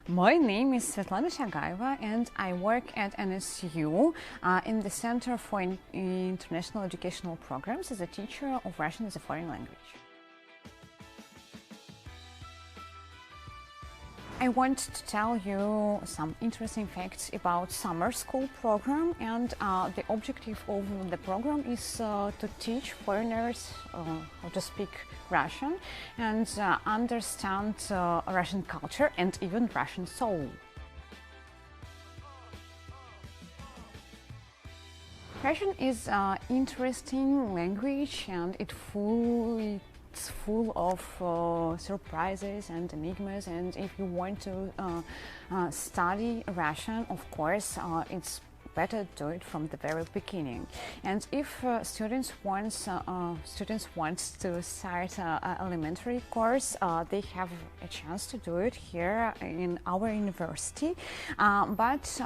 My name is Svetlana Shagaeva and I work at NSU in the Center for International Educational Programs as a teacher of Russian as a foreign language. I want to tell you some interesting facts about summer school program, and the objective of the program is to teach foreigners how to speak Russian and understand Russian culture and even Russian soul. Russian is an interesting language and it's full of surprises and enigmas, and if you want to study Russian, of course, it's better to do it from the very beginning. And if students want to start an elementary course, they have a chance to do it here in our university. But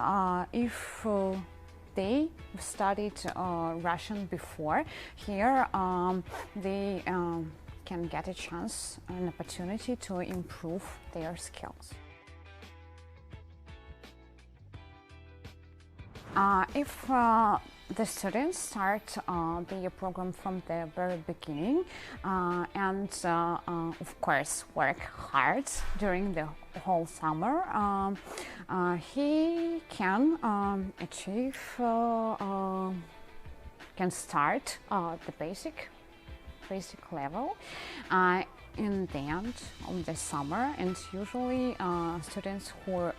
if they studied Russian before, here they can get a chance, an opportunity to improve their skills. If the students start their program from the very beginning and of course work hard during the whole summer, he can achieve, can start the basic level in the end of the summer, and usually students who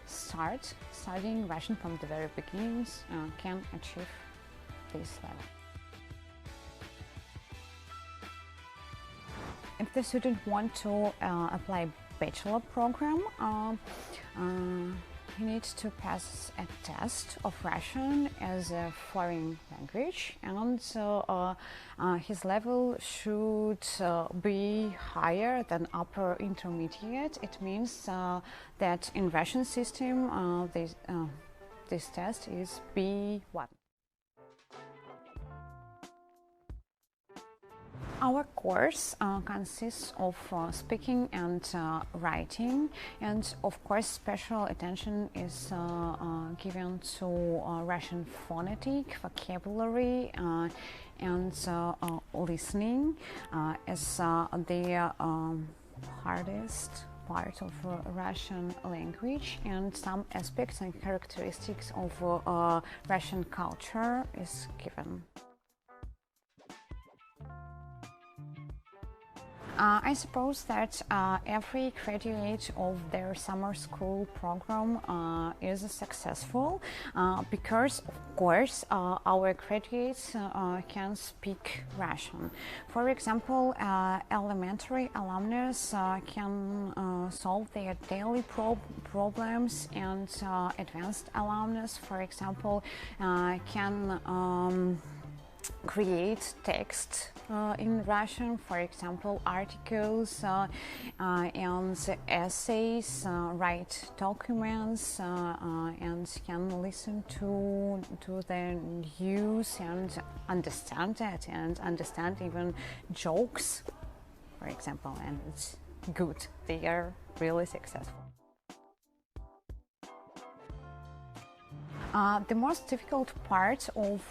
start studying Russian from the very beginnings can achieve this level. If the student wants to apply bachelor program, he needs to pass a test of Russian as a foreign language, and his level should be higher than upper intermediate. It means that in Russian system this test is B1. Our course consists of speaking and writing, and of course special attention is given to Russian phonetic, vocabulary and listening as the hardest part of Russian language, and some aspects and characteristics of Russian culture is given. I suppose that every graduate of their summer school program is successful because, of course, our graduates can speak Russian. For example, elementary alumnus can solve their daily problems, and advanced alumnus, for example, can create text in Russian, for example, articles and essays, write documents, and can listen to the news and understand it, and understand even jokes, for example, and it's good. They are really successful. The most difficult part of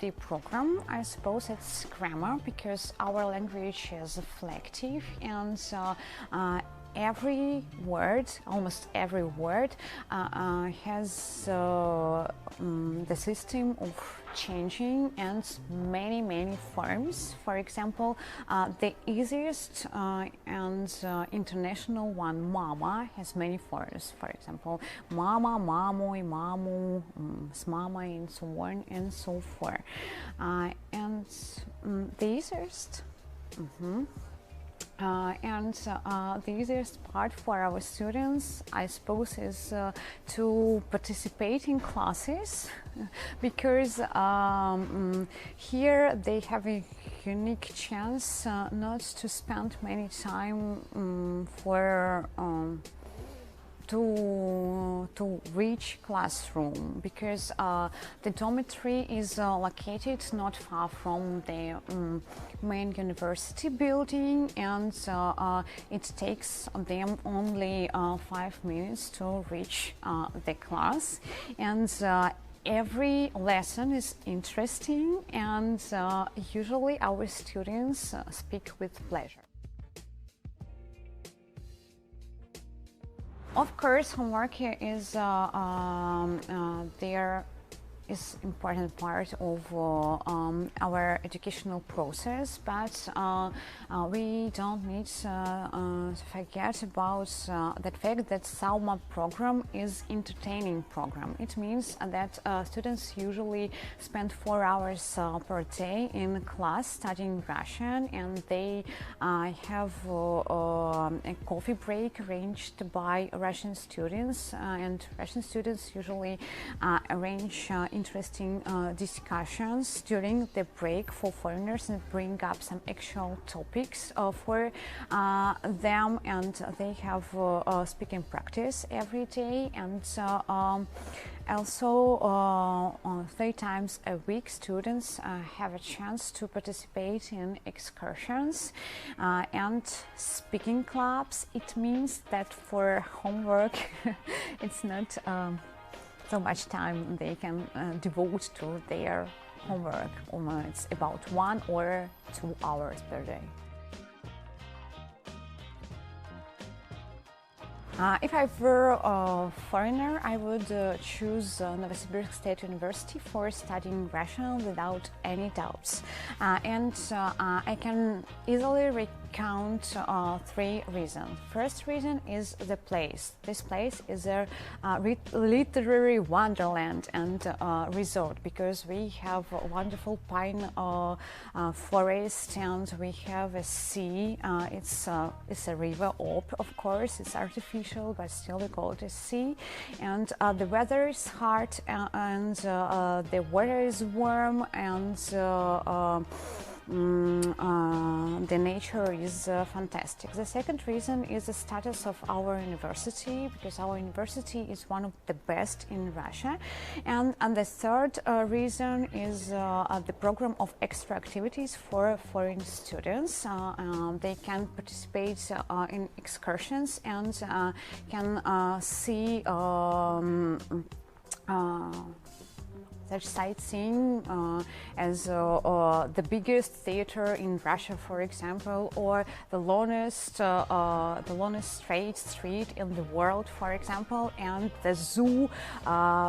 the program, I suppose, it's grammar, because our language is flective, and every word, almost every word, has the system of changing and many forms. For example, the easiest and international one, mama, has many forms. For example, mama, mamoy, mamu, s mamai, and so on and so forth. And the easiest the easiest part for our students, I suppose, is to participate in classes, because here they have a unique chance not to spend many time to reach classroom, because the dormitory is located not far from the main university building, and it takes them only 5 minutes to reach the class, and every lesson is interesting, and usually our students speak with pleasure. Of course, homework is there is important part of our educational process, but we don't need to forget about that fact that summer program is entertaining program. It means that students usually spend 4 hours per day in class studying Russian, and they have a coffee break arranged by Russian students, and Russian students usually arrange interesting discussions during the break for foreigners and bring up some actual topics for them, and they have speaking practice every day, and also 3 times a week students have a chance to participate in excursions and speaking clubs. It means that for homework it's not so much time they can devote to their homework. It's about 1 or 2 hours per day. If I were a foreigner, I would choose Novosibirsk State University for studying Russian without any doubts. And I can easily recount 3 reasons. First reason is the place. This place is a literary wonderland and resort, because we have a wonderful pine forest, and we have a sea. It's a river Ob, of course. It's artificial, but still we call it a sea, and the weather is hot, and the water is warm, and the nature is fantastic. The second reason is the status of our university, because our university is one of the best in Russia, and the third reason is the program of extra activities for foreign students. They can participate in excursions and can see such sightseeing as the biggest theater in Russia, for example, or the longest straight street in the world, for example, and the zoo,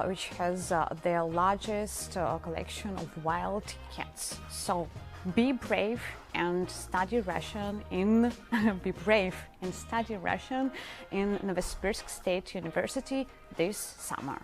which has the largest collection of wild cats. So be brave and study Russian in Novosibirsk State University this summer.